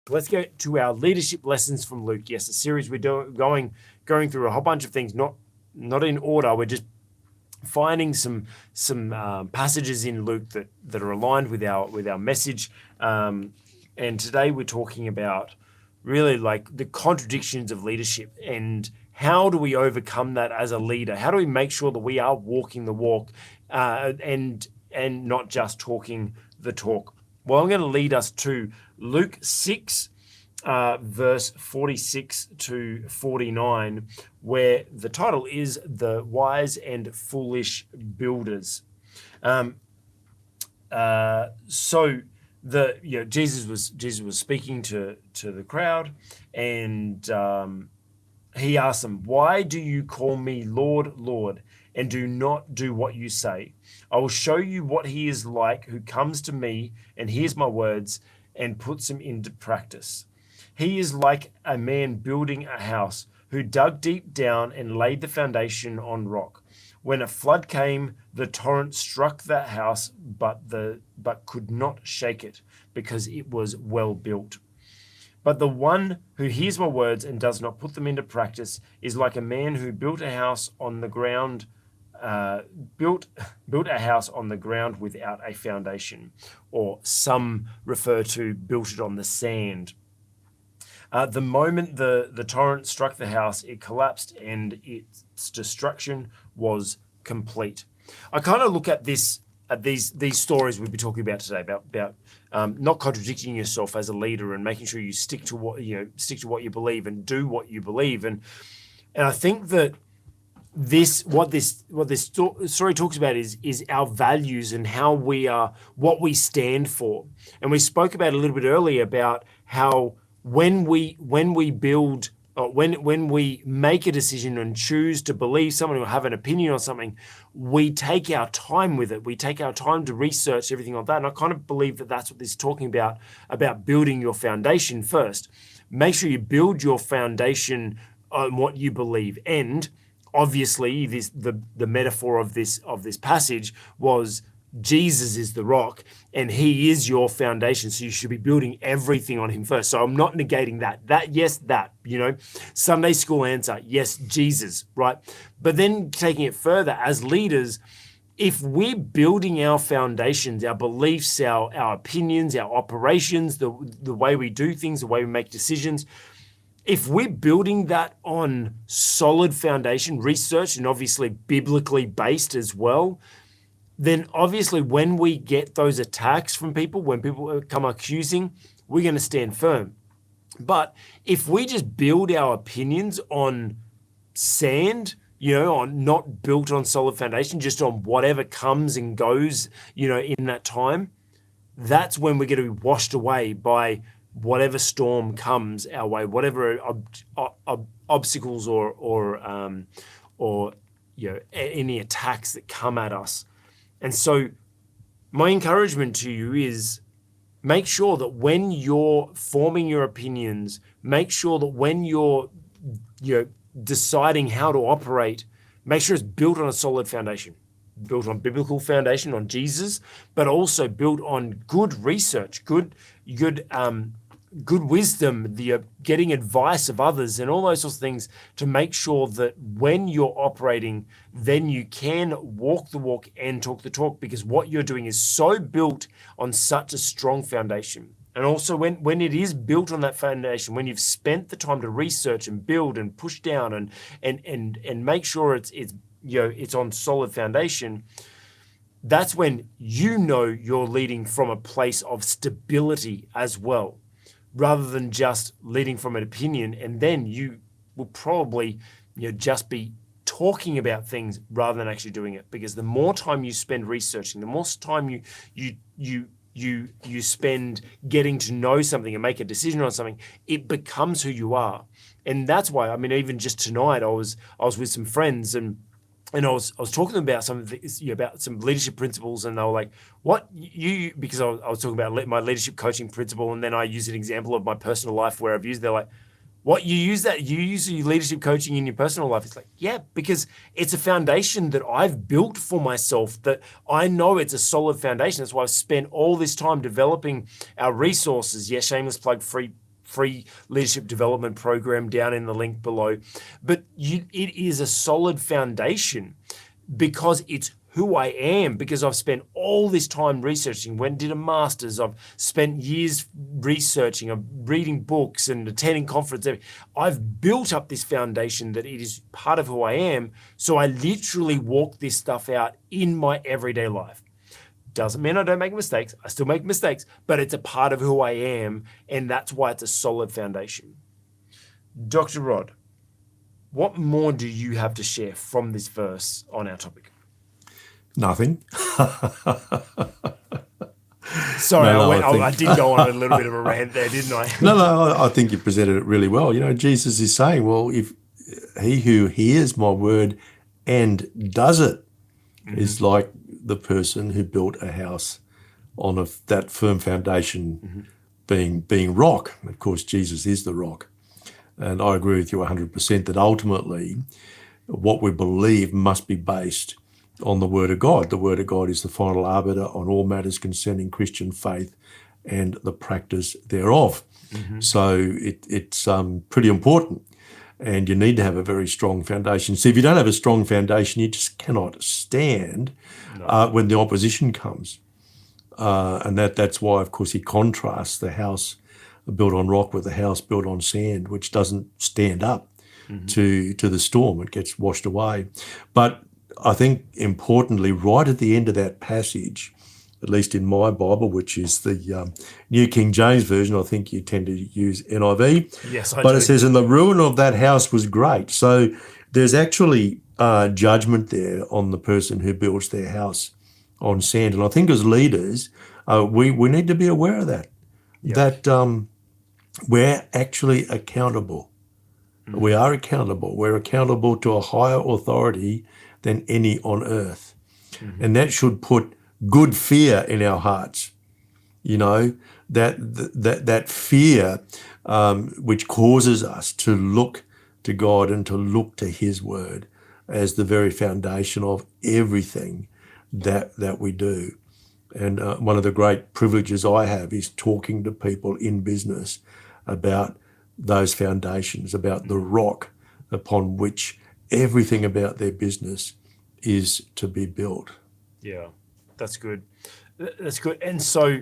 Let's go to our leadership lessons from Luke. Yes, a series we're going through a whole bunch of things, not in order. We're just finding some passages in Luke that are aligned with our message. And today we're talking about really like the contradictions of leadership and how do we overcome that as a leader? How do we make sure that we are walking the walk and not just talking the talk? Well, I'm going to lead us to Luke 6, verse 46 to 49, where the title is The Wise and Foolish Builders. Jesus was speaking to the crowd, and he asked them, "Why do you call me Lord, Lord, and do not do what you say? I will show you what he is like who comes to me and hears my words and puts them into practice. He is like a man building a house who dug deep down and laid the foundation on rock. When a flood came, the torrent struck that house, but could not shake it, because it was well built. But the one who hears my words and does not put them into practice is like a man who built a house on the ground, built a house on the ground without a foundation, or some refer to built it on the sand. The moment the torrent struck the house, it collapsed and its destruction was complete." I kind of look at these stories we'll be talking about today about not contradicting yourself as a leader and making sure you stick to what you believe and do what you believe, and I think that what this story talks about is our values and how we are, what we stand for. And we spoke about a little bit earlier about how when we build, when we make a decision and choose to believe someone or have an opinion on something, we take our time with it. We take our time to research everything like that. And I kind of believe that that's what this is talking about building your foundation first. Make sure you build your foundation on what you believe. And obviously, the metaphor of this passage was Jesus is the rock and he is your foundation. So you should be building everything on him first. So I'm not negating that, Sunday school answer, yes, Jesus, right? But then taking it further as leaders, if we're building our foundations, our beliefs, our opinions, our operations, the way we do things, the way we make decisions, if we're building that on solid foundation, research, and obviously biblically based as well, then obviously when we get those attacks from people, when people come accusing, we're going to stand firm. But if we just build our opinions on sand, on not built on solid foundation, just on whatever comes and goes, in that time, that's when we're going to be washed away by whatever storm comes our way, whatever obstacles or any attacks that come at us. And so my encouragement to you is make sure that when you're forming your opinions, make sure that when you're deciding how to operate, make sure it's built on a solid foundation, built on biblical foundation, on Jesus, but also built on good research, good wisdom, getting advice of others and all those sorts of things to make sure that when you're operating, then you can walk the walk and talk the talk, because what you're doing is so built on such a strong foundation. And also when it is built on that foundation, when you've spent the time to research and build and push down and make sure it's on solid foundation, that's when you're leading from a place of stability as well, rather than just leading from an opinion. And then you will probably just be talking about things rather than actually doing it, because the more time you spend researching, the more time you spend getting to know something and make a decision on something, it becomes who you are. And that's why, even just tonight, I was with some friends and I was talking to them about about some leadership principles, and they were like, "What you?" Because I was talking about my leadership coaching principle, and then I use an example of my personal life where I've used. They're like, "What, you use that? You use your leadership coaching in your personal life?" It's like, yeah, because it's a foundation that I've built for myself. That I know it's a solid foundation. That's why I've spent all this time developing our resources. Yes, shameless plug, free free leadership development program down in the link below. But it is a solid foundation because it's who I am, because I've spent all this time researching, did a master's, I've spent years researching, I'm reading books and attending conferences. I've built up this foundation that it is part of who I am. So I literally walk this stuff out in my everyday life. Doesn't mean I don't make mistakes. I still make mistakes, but it's a part of who I am. And that's why it's a solid foundation. Dr. Rod, what more do you have to share from this verse on our topic? Nothing. Sorry, I did go on a little bit of a rant there, didn't I? No, I think you presented it really well. Jesus is saying, well, if he who hears my word and does it is like the person who built a house on that firm foundation being rock. Of course, Jesus is the rock. And I agree with you 100% that ultimately what we believe must be based on the Word of God. The Word of God is the final arbiter on all matters concerning Christian faith and the practice thereof. So it's pretty important, and you need to have a very strong foundation. See, if you don't have a strong foundation, you just cannot stand when the opposition comes. And that's why, of course, he contrasts the house built on rock with the house built on sand, which doesn't stand up to the storm. It gets washed away. But I think importantly, right at the end of that passage, at least in my Bible, which is the New King James Version, I think you tend to use NIV. Yes, I do. But it says, and the ruin of that house was great. So there's actually judgment there on the person who builds their house on sand. And I think as leaders, we need to be aware of that, that we're actually accountable. We are accountable. We're accountable to a higher authority than any on earth. And that should put good fear in our hearts. That fear which causes us to look to God and to look to his word as the very foundation of everything that we do. And one of the great privileges I have is talking to people in business about those foundations, about the rock upon which everything about their business is to be built. Yeah, that's good. That's good. And so,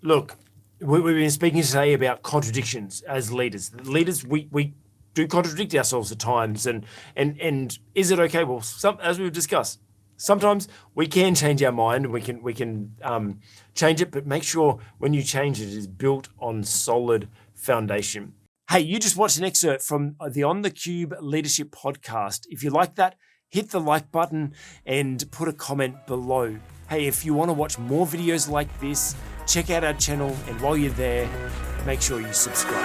look, we've been speaking today about contradictions as leaders. Leaders, we do contradict ourselves at times. And is it okay? Well, as we've discussed, sometimes we can change our mind and we can change it, but make sure when you change it, it is built on solid foundation. Hey, you just watched an excerpt from the On the Cube Leadership Podcast. If you like that, hit the like button and put a comment below. Hey, if you want to watch more videos like this, check out our channel. And while you're there, make sure you subscribe.